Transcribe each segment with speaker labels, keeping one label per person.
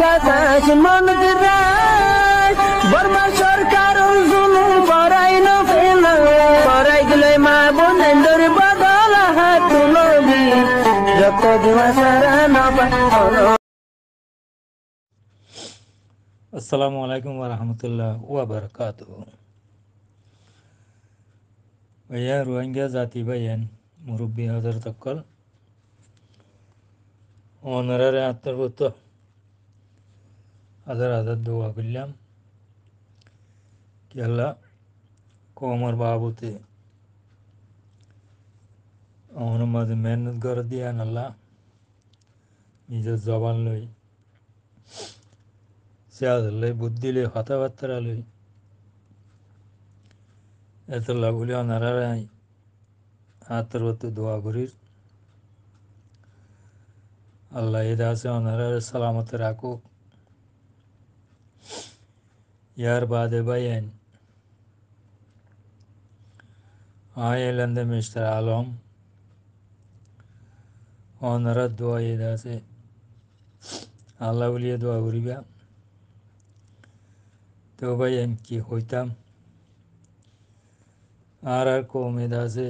Speaker 1: গাছ মন দিরাই বর্মা সরকার জুলুম করাই না ফেলা করাই গেলে মা বোনের বদল হাত তুলবি যত দিবা সারা না পালো।
Speaker 2: আসসালামু আলাইকুম ওরহমতুল্লাহ ওয়াবারকাতুহু। ভাইয়া রোহিঙ্গা জাতি ভাইয়েন মুরব্বী হাজার তক্কল অনারারে আত্মর্ভুত হাজার হাজার দোয়া করলাম কি আল্লাহ কমর বাবুতে আমার মাঝে মেহনত করে দিয়ান আল্লাহ নিজের জবান লই সেয়াদ লই বুদ্ধি লই কথাবার্তা লই এতলা বলে অনারারে আত্মর্ভুত দোয়া করির আল্লাহ এদা আছে অনারারে সালামতে রাখুক। ইয়ার বাদে ভাইয়েন এলেন্দে মিস্টার আলম অনারা দোয়া এদা আছে আল্লাহ বলিয়ে দোয়া করিবা। তো ভাইয়েন কি হইতাম আর কম এদা আছে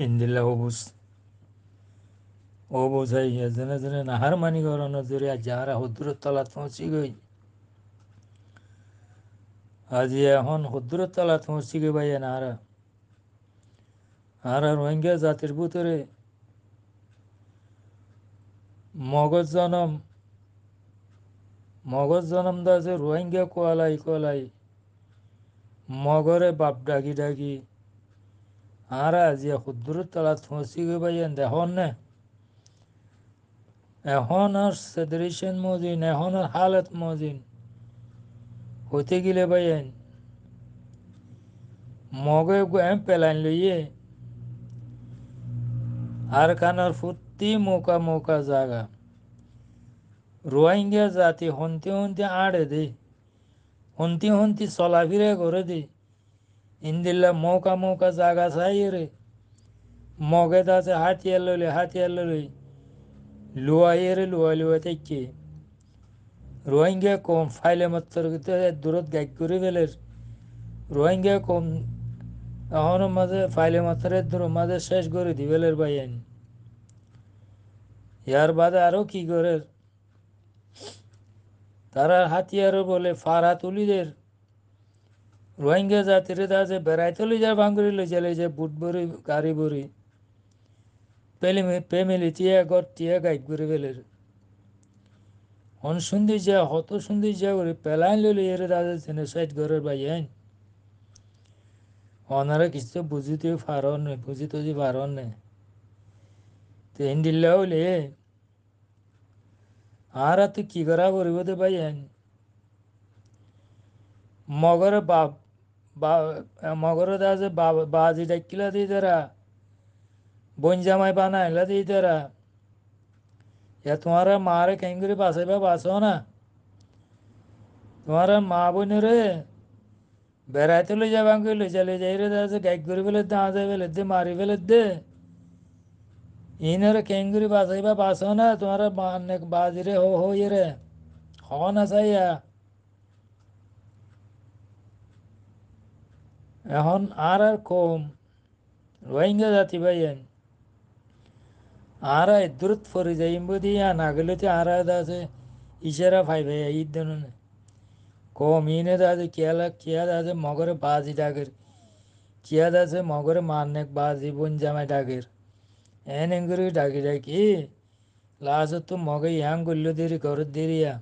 Speaker 2: ইন্দিল্লা ও বোঝাই যেনে যেনে নাহার মানি গরনের জোরে যারা হদ্দুরের তলাত পৌঁছি গই আজি এখন হদ্দুরের তলাত পৌঁছি গে ভাই আর রোহিঙ্গা জাতির ভিতরে মগজ জনম দাসে রোহিঙ্গা কোয়ালাই মগরে বাপ ডাকি ডাকি আর আজি হদ্দুরের তলাত পৌঁছি গে ভাই দেখুন না এখন আর সেদরিশন মজিন এখন আর হালত মজিন হইতে গেলে ভাইয়েন মগে পেলাইন লইয়ে আর কানার ফুর্তি মৌকা জাগা রোহিঙ্গা জাতি হন্তি আড়ে দে হন্তি চলাফিরে করে দে ইন্দিল্লা মৌকা জাগা চাই রে মগে দাসে হাতিয়ার লইলে লুয়া থেকে রোহিঙ্গা কম ফাইলে মাত্র দূরত গাইড করে ফেলের রোহিঙ্গা কম এখনো মাঝে ফাইলে মাত্রের দূর মাঝে শেষ করে দিবেলের বাইন ইয়ার বাদে আরো কি করে তারা হাতিয়ারও বলে ফারা তুলিদের রোহিঙ্গা জাতির দাসে বেড়াই তুলি যা ভাঙ্গুরি লই যে বুট বড়ি গাড়ি বড়ি ফ্যামিলি টিয়া গাইড করে ফেলের হন সুন্দর যা হত সুন্দর যা করে পেলাইন লইলে এর দাদা চেনে সাইড ঘরের বাইন ওনারা কিছু বুঝিতে পারন নে তো ইন্দিল্লা হলে আর তুই কি করা করিব তো বাইন মগরে দাসে বাজি ডাকিলা দিই তারা বন জামাই বানাইলা দিই তারা তোমার মারে কেন করে বাঁচো না তোমার মা বোনের বেড়াইতে লই যাবাং লই যাই রে দাসে গাইড করে ফেলে দাঁড়া ফেলে দে মারি ফেলে দে ইনারে কেন করে বাঁচো না তোমার বাজিরে হো রে হ না চাইয়া এখন আর কম রোহিঙ্গা জাতি ভাইয়েন আর দূরত ফরি যাইম দিয়া না গেলে তো আর আছে ইশারা ভাই ঈদ দেন কম ইনে দাদে কিয়া দাদে মগরে বাজি ডাকের কিয়া দাসে মগরে মারনেক বাজি বন জামাই ডাকের এঙ্গুরি ডাকি লাস্ট তো মগে ইয়াং করল দেরি ঘর দেরিয়া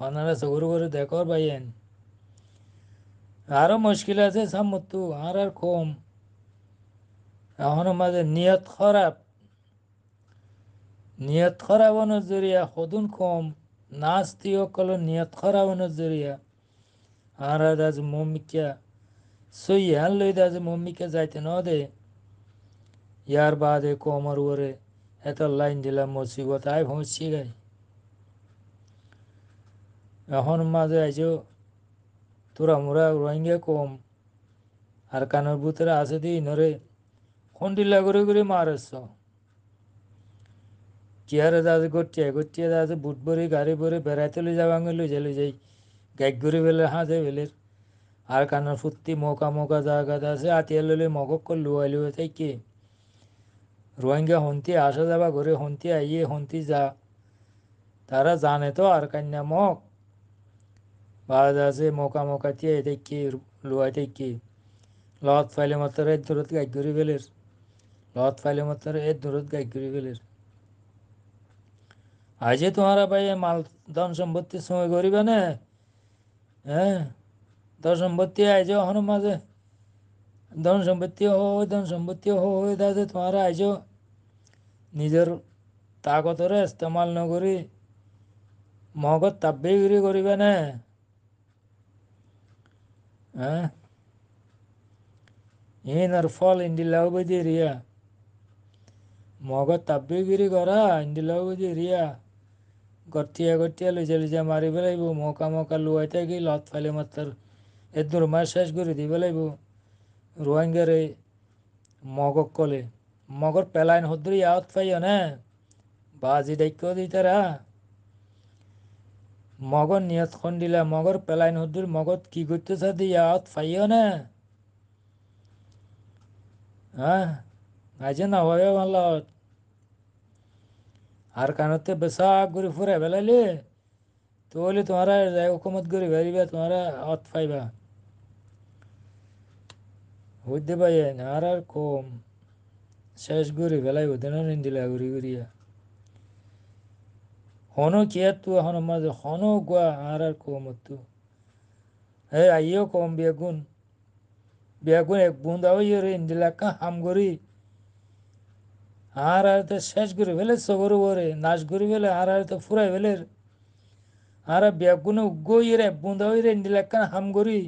Speaker 2: ওনারা সগুর করে দেখর ভাইয়েন আরো মুশকিল আছে সামতু আর কম এখনো মাঝে নিয়ত খারাপ নজরিয়া সদুন কম নাস্তি অকল নিয়ত খারাপ নজরিয়া আর দাজ মম্মিকা সইয়ান লই দাজ মম্মিকা যাইতে ন দে ইয়ার বাদে কমর ওরে এত লাইন দিলাম মুসিবত আয় পৌঁছি গাই এখন মাঝে আইসো তোরা মোরা রোহিঙ্গা কম আর কানের ভিতরে আছে দি নরে খন্ডিল্লা করে মারছ চেয়ারে দাদে গটিয়ে দাদে বুট ভরি গাড়ি ভরে বেড়াইতে লই যাবাঙ্গে লই যাই গাইক ঘুরি বেলে হাঁসে বেলের আর কানার ফুত্তি মোকা জায়গা আছে আতিয়া লইলে মগক কর লুয়াই তাই কি রোহিঙ্গা হন্তি আসা যাবা ঘরে হন্তি আইয়ে হন্তি যা তারা জানে তো আর কান্না মগ বাজ আছে মোকা দিয়ে এটাই কি লুয়াই তাই কি লত ফাইলে মাত্র এর দূরত গাইক ঘুরি বেলের লত ফাইলে মাত্র এর দূরত গাইক ঘুরি বেলের আজে তোমারা ভাই মাল ধন সম্পত্তির সময় করিবে না হ্যাঁ ধন সম্পত্তি আইজ হন মাঝে ধন সম্পত্তি হয়ে দাদে তোমারা আইজ নিজের তাকতরে ইস্তেমাল নকরি মগত তাব্বেগিরি করিবে না হ্যাঁ আর ফল ইন্দিলাও বুঝি রিয়া মগত তাব্বেগিরি করা ইন্দিলাও বুঝি রিয়া গটিয়া লুজা মারি পেলাইব মকা লুয়াই থাকি লত ফাইলে মাত্র এর দুর্মাস শেষ করে দি পেলাইব রোহিঙ্গারে মগক কলে মগর পেলাইন হদ্রি আওত পাইও না বাজি ডাক্য দি তারা মগর নিয়ত খন দিলা মগর পেলাইন হদ্রি মগত কি করতে চাদি আওত পাইও না হ্যাঁ আজ না হয় ভালো আর কানতে বেসা ঘুরে ফুরে বেলাইলে তাহলে তোমারা হুকুমত করে বেরিবা তোমারা আওত পাইবা হইতে পাই আর কম শেষ ঘুরে বেলাইব দেন দিলা ঘুরিয়া হনো কিয়া তু হনো মাঝে হনো গুয়া আর কম তু হে আইও কম বেগুন এক বুন্দাও ইয়ে ইন্দিলা কা হাম করি আর তো শেষ করে ফেলে সগর ওরে নাশ করে ফেলে আর তো ফুরাই ফেলে আর বেগুনে উগ্গো ইয়ে বুন্দাও ইয়ে ইন্দিলা কা হাম করি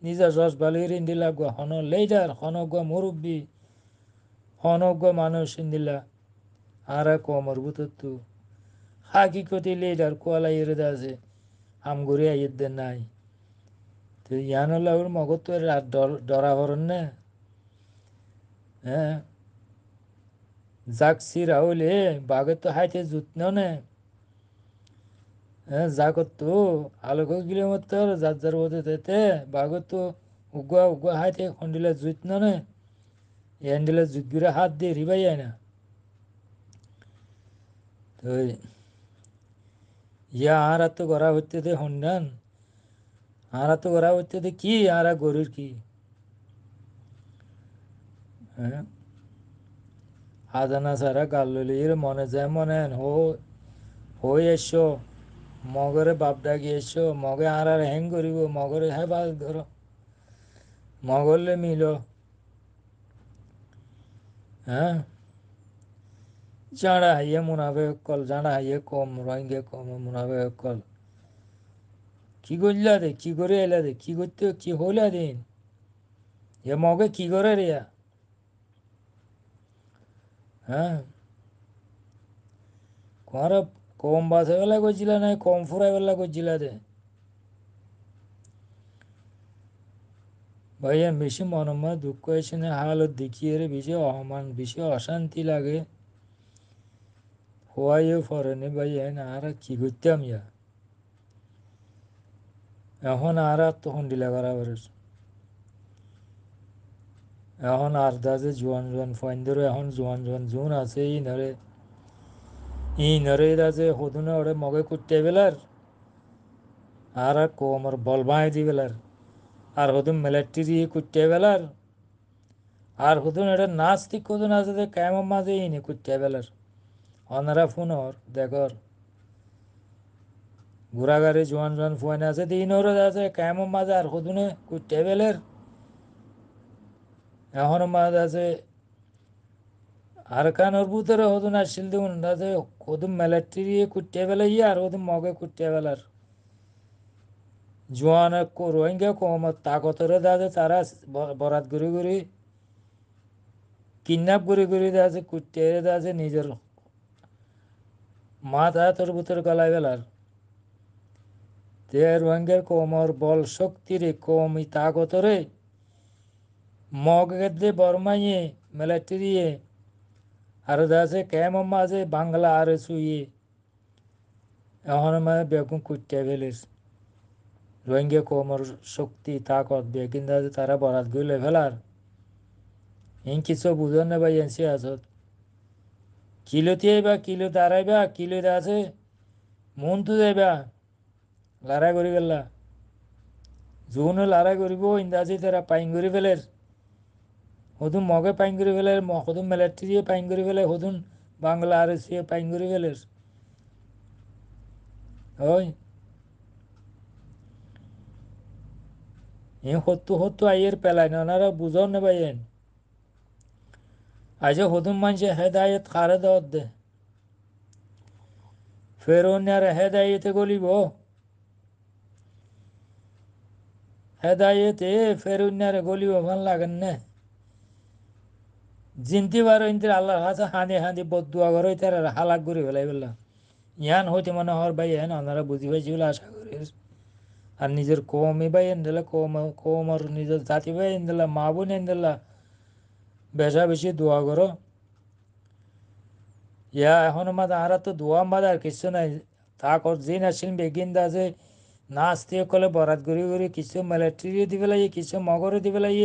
Speaker 2: নিজা জস ভালো ইয়ে ইন্দিলা গুয়া হন লেইডার হন গুয়া মুরব্বী হন গুয়া মানুষ ইন্দিলা আর কমর বুতর তু হাকিকতি লেইডার কোয়ালা ইয়ে আছে হাম করি আইয়ের নাই তো ইয়ান হলে ওর মগত তো ডরা ভরন না হ্যাঁ যাক সিরা হইলে বাঘে তো হাইতে যত্ন নে হ্যাঁ যাকত তো আলোক গিলে মতো যার বোধে তেতে বাঘে তো উগুয়া হাইতে খন্ডিলে যত্ন নে এন্ডিলে জুতগুড়ে হাত দিয়ে রিবাই যায় না তো ইয়া আর তো করা হইতে দে হন্ডান আর তো করা হইতে দে কি আর গরুর কি হ্যাঁ আদানা সারা গাল লইলে মনে যায় মনে হই এসো মগরে বাপ ডাকি এসো মগে আর হ্যাং করিব মগরে হ্যাঁ বাস ধরো মগরলে মিল হ্যাঁ জাঁড়া হাইয়ে মুনাফে কল জাঁড়া হাইয়ে কম রোহিঙ্গে কম মুনাফে কল কি করলা দে কি করে এলা দে কি করতে কি হইলা দিন এ মগে কি করে রিয়া হ্যাঁ কোয়ারা কম বাসে বেলা করছিল না কম ফুরাই বেলা করছিল দে ভাইয়া বেশি মনমা দুঃখ এসে না হালত দেখিয়ে রে বেশি অমান বেশি অশান্তি লাগে হওয়াইও ফরেনে ভাইয়া না আর কি করতাম ইয়া এখন আর তখন ডিলা করা পারিস এখন আর দাজে জোয়ান ফাইন্দরে এখন জোয়ান জোন আছে ই নরে দাজে হদুনে ওরে মগে কুটতে বেলার আর কোমর বল বাঁই দি বেলার আর হদুন মিলিটারি দিয়ে কুটতে বেলার আর হদুন এটা নাস্তিক হদুন আছে কেমন মাঝে ইনি কুটতে বেলার অনারা ফোন ওর দেখর ঘোরাঘাড়ি জোয়ান ফোন আছে দিনরও আছে কেমন মাঝে আর হদুনে কুটতে বেলের এখন মাঝে আছে আর কানোর ভিতরে হদুন আসছিল দেখুন আছে হদুন মিলিটারি কুটতে বেলা ইয়ে আর হদুন মগে কুটতে বেলার জোয়ান রোহিঙ্গা কম তাকতরে দাদে তারা বরাত ঘুরি কিডন্যাপ ঘুরি দাছে কুটতে দাছে নিজের মাথা তোর ভিতরে গলায় বেলার তে রোহিঙ্গার কমর বল শক্তিরে কম তাকতরে মগ গেদে বর্মাইয়ে মিলিটারিয়ে আর আছে কেমন আছে বাংলা আর শুয়ে এখন মানে বেগুন কুটতে ফেলিস রোহিঙ্গা কোমর শক্তি তাকত বেগিন আছে তারা বরাত গইলে ফেলার ইন কিছু বুঝন না ভাই এনসি আসত কিলোতে আইবা কিলো দাঁড়াইবা কিলোতে আছে মন তো যাইবা লড়াই করি গেলা জোনে লড়াই করিব ইন্দাজি তারা পাইন করি ফেলের হদুন মগে পাইন করি ফেলের হদুন মিলিটারি পাইন করি ফেলে হদুন বাংলা আর সে পাইন করি ফেলের ওই হত্তু আইয়ের পেলাই না ওনারা বুঝন না পাইয়েন আজ হদুন মানুষে হেদায়ত খারে দেওয়ার দে ফের অন্যার হেদায়তে গলিব হেদায়তে ফের অন্যারে গলিব ভাল লাগেন না জিনতে পারো ইন্দির আল্লাহর কাছে হাঁদি হাঁদি বদুয়া করো তারা হালাক করে ফেলাই বললাম ইয়ান হইতে মনে হওয়ার ভাই হ্যাঁ ওনারা বুঝি পাইছি বলে আশা করি আর নিজের কৌমি ভাই এন দিলে কৌম আর নিজের জাতি ভাই এন দিলা মা বোন এন দিলা বেশা বেশি দোয়া করো ইয়া এখন আর তো দোয়া মাদ আর কিছু নাই তা কর যে আসিল বেগিন দা যে নাচ দিয়ে কলে বরাত ঘুরি ঘুরি কিছু মিলিটারি দি পেলাই কিছু মগরে দি পেলাই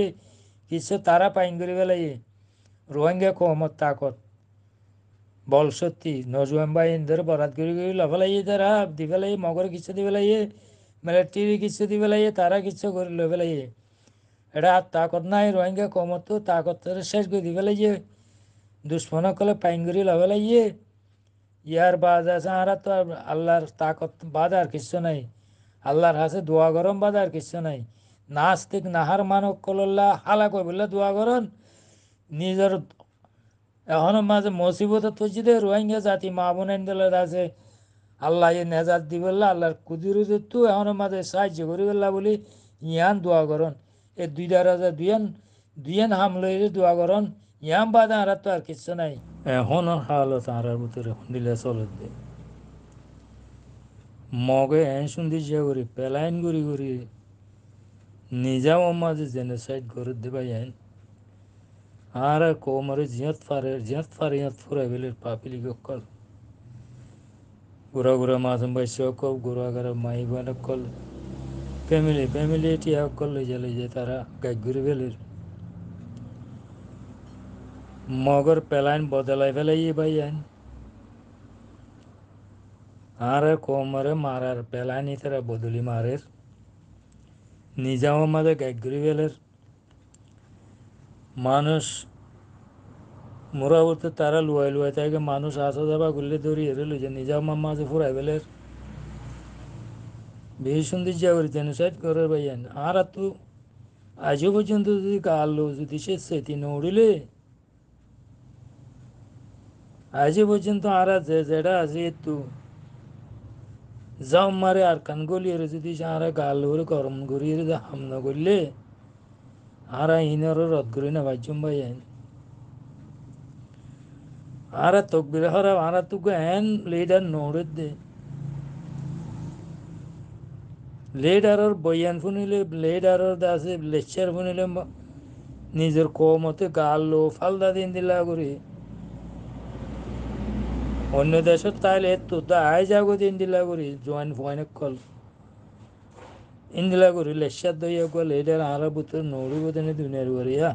Speaker 2: কিছু তারা পাইন করি পেলাই রোহিঙ্গা কমত তাকত বল সত্যি নজওয়ান ভাই ইন্দের বরাত ঘুরি ঘুরি লফেলাই তারা দি পেলাই মগরে কিছু দি পেলাই মিলিটারি কিছু দি পেলাই তারা কিছু করে লো পেলাই এটা আর তাকত নাই রোহিঙ্গা কমত তো তাকত শেষ করে দি পেলাই দুশ্মন কলে পাইন করি লফেলাই ইয়ার বাদ আছে আর তো আল্লাহর তাকত বাদ আর কিছু নাই আল্লাহর হাসে দোয়া গরম বাদ আর কিছু নাই নাস্তিক নাহার মানব কল্লা হালা কই বললে দোয়া করন নিজের এখনো মাঝে মুসিবত তুলছি দে রোহিঙ্গা জাতি মা বোন দলের আছে আল্লাহ এ নেজাত দি বললা আল্লাহর কুদির তো এখনো মাঝে সাহায্য করি বললা বলি ইয়ান দোয়া করন এ দুইটা রাজা দুইয়ান হামলে দোয়া করন ইয়াম বাদ আর তো আর কিছু নাই এখনো হালত আর ভিতরে দিলে চলে দে মগে এন শুনতে যা করি পেলাইন করি করি নিজাও মাঝে জেনোসাইড করে দেবা এন আর কোমরে জিয়াত ফারে ইয়াত ফুরাই বেলের পাপিলি কল গুড়া মাঝম বাই সকল গুড়া গারা মাই বানা কল ফ্যামিলি এটি কল লই যায় তারা গাই ঘুরে বেলের মগর পেলাইন বদলাই ফেলাই ভাই আইন আর কোমরে মারার পেলাইনি তারা বদলি মারের নিজাও মাঝে গাই ঘুরে বেলের মানুষ মোরা বলতে তারা লুয়াই থাকে মানুষ আসা যাবা গুলি ধরি এরে লুই যে নিজাও মাঝে ফুরাই বেলের বেশি সুন্দর যা করি জেনোসাইড করে ভাই আইন আর তো আজও পর্যন্ত যদি কালো যদি সে সেটি নড়িলে আজও পর্যন্ত আর যেটা আছে একটু যাও মারে আর কান গলিয়ে যদি আর গাল করে গরম করিয়ে হামলা করলে আর ইনারও রদ করি না ভাইজম ভাই আইন আর তকবির হরা আর তুকে এন লিডার নড়ে দে লিডারর বয়ান শুনিলে লিডারর আছে লেকচার শুনিলে নিজের কমতে গাল লো ফালদা দিন দিলা করি অন্য দেশত তাইলে তো আই যাগো দিন দিলা করি জয়েন ফয়েন কল ইন্দিলা করি লেকচার দইয়া কল লিডার আর বুতর নড়িব দিনে দুনিয়ার করিয়া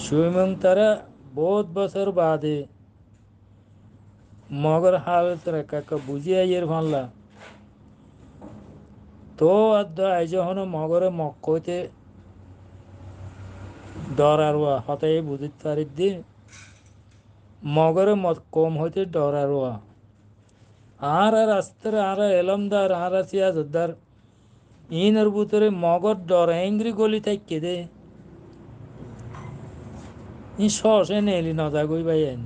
Speaker 2: সুইমং তারা বহুত বছর বাদে মগর হালত রেখা বুঝিয়া ইয়ের ভানলা তো আদ আইজহন মগরে মক্কইতে ডর আরোয়া হতাই বুঝিত পারিত দি মগরে কম হইতে ডর আরোয়া আর আস্তে আর এলমদার আর সিয়াজদার ইনের ভিতরে মগর ডর এংরি গলি থাকি দে ই সসে নেলি নজা গই বাইন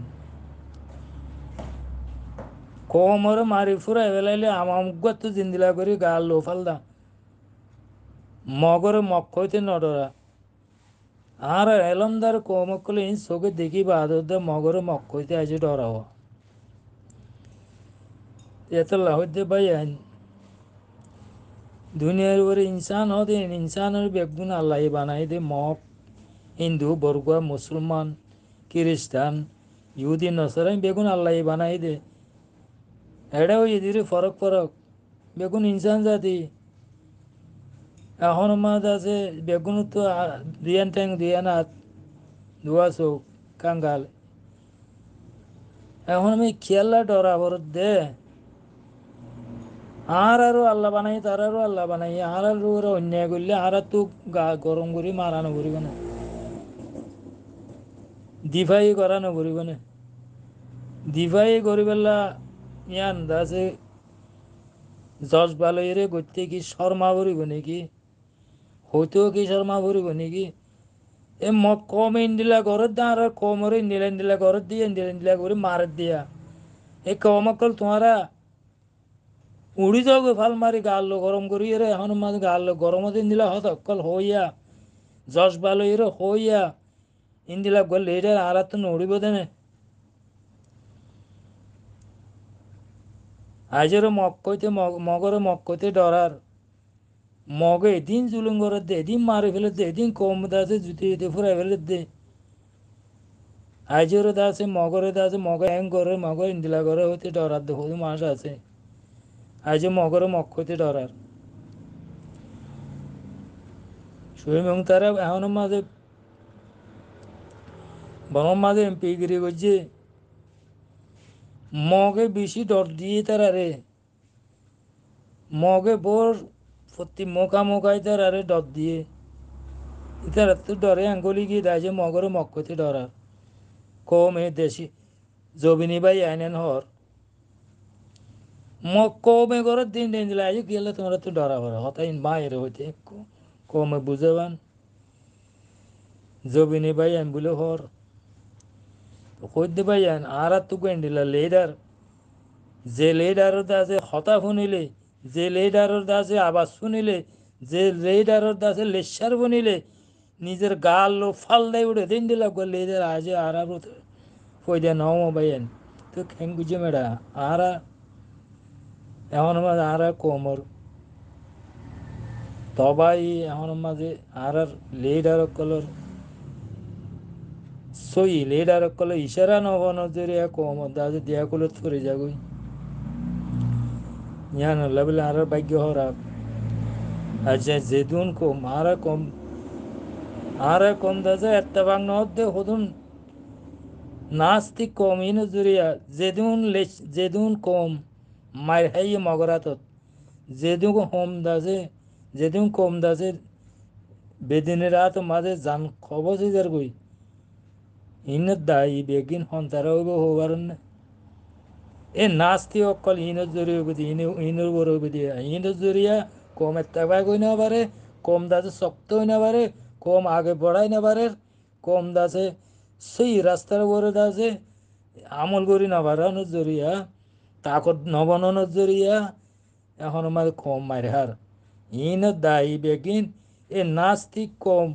Speaker 2: কোমরে মারি ফুরাই বেলাইলে আমামুগাত তো জিন্দিলা করি গাল লো ফালদা মগরে মক্ক হইতে নডরা আর এলমদার কোমকলে ইন চোখে দেখি বাদে মগরে মক্ক হইতে আজ ডরাও এতলা হইতে বাইন দুনিয়ার উপরে ইনসান হতে ইনসানের বেগুন আল্লাহ বানাই দে মগ হিন্দু বরগুয়া মুসলমান খ্রিস্টান ইহুদি নসরাই বেগুন আল্লাহ বানাই দে এটাও এদিরে ফরক ফরক বেগুন ইনসান জাতি এখন মাঝ আছে বেগুন তো দিয়ান ঠ্যাং দিয়ান হাত ধোয়া চোখ কাঙ্গাল এখন আমি খেয়াল্লা ডরা বরত দে আরও আল্লাহ বানাই তারারও আল্লাহ বানাই আর ওরা অন্যায় করলে আর তো গা গরম করি মারানো করিব না দিফাই করানো করিব না দিফাই করি পেলা ইয়ান দাসে জজ বালইরে করতে কি শর্মা ভরিব নাকি হইতেও কি শর্মা ভরিব নাকি এ কম ইন্দিলা ঘরত দা আর কমরে ইন্দিলা ইন্দিলা ঘরত দিয়ে ইন্দিলা ইন্দিলা করে মারত দিয়া এ কম অকল তোমারা উড়ি যাও ফাল মারি গাল গরম করি রে এখন মাঝে গাল গরমত ইন্দিলা হত অকল হইয়া জজ বালইরে হইয়া ইন্দিলা গল লেডার আর তো নড়িব দেনে আজেরও মক্কইতে মগরে মক্কইতে ডরার মগে এদিন জুলুম করে দে এদিন মারি ফেলে দে এদিন কম দাসে জুতি জুতি ফুরাই ফেলে দে আজেরও দাসে মগরে দাসে মগে হ্যাং করে মগর ইন্দিলা করে হইতে ডরার দেখো মাস আছে আজ মগরে মক্কইতে ডরার সুইমং তারা এখন মাঝে বরং মাঝে এমপি গিরি করছে মগে বেশি ডর দিয়ে তারা রে মগে বোর প্রতি মোকা মোকাই তারা রে ডর দিয়ে ইতারা তো ডরে আঙ্গুলি গিয়ে দেয় যে মগরে মক্কইতে ডরার কম এ দেশি জবিনী ভাই আইনেন হর কমে ঘরের দিন দিন দিলে আজ গেলে তোমরা তো ডরা ভরা হতাই মায়ের হইতে কমে বুঝেবান জবিনী ভাই আইন বলে হর কইতে ভাই আইন আর তো কেন দিলা লেডার যে লেডারের দাসে হতা শুনিলে যে লেডারের দাসে আবাজ শুনিলে যে লেডারের দাসে লেসার বনিলে নিজের গাল ফাল দেয় উঠে দিন দিলা লেডার আজ আর কই দেয় নও ভাই আইন তো খেং বুঝে মেডা আর এখন মাঝে আর কোমর তবাই এখন মাঝে আর লিডার কলর সই লিডার কলর ইশারা নজরিয়া কোমর দাজে দিয়া কলে থরে যাগুই ইয়ান লেভেল আর ভাগ্য হরাপ আচ্ছা যেদুন কম আর কম দাজে একটা বাং নদে হদুন নাস্তিক কম ই নজরিয়া যেদুন কম মায়ের হাই মগরাত যেদুন হোম দাজে যেদিন কম দাসে বেদিনের রাত মাঝে জান খবর যার বই ইনত দায়ী বেগিন হন্তারা হইব হবার না এ নাস্তি অকল ইনত জড়িয়ে হইব দিয়ে ইনর বড় হইব দিয়ে ইনত জড়িয়া কম একটা বাগ হই না পারে কম দাসে শক্ত হই না পারে কম আগে বড়াই না পারে কম দাসে সেই রাস্তার বড় দাসে আমল করি না পারে জড়িয়া তাকত নবননের জড়িয়া এখন মাঝে কম মারে হার ইন দায়ী বেগিন এ নাস্তিক কম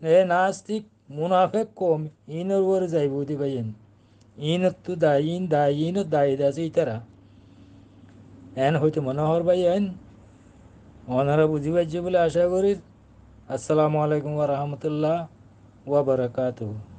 Speaker 2: এ নাস্তিক মুনাফেক কম ইনর ওরে যাইব দি ভাইয়েন ইন তো দায়ী ইন দায়ী দাসে ইতারা এন হইতে মনে হর ভাইয়েন ওনারা বুঝি পাইছে বলে আশা করি আসসালামু আলাইকুম ওয়া রাহমাতুল্লাহ ওয়া বারাকাতুহু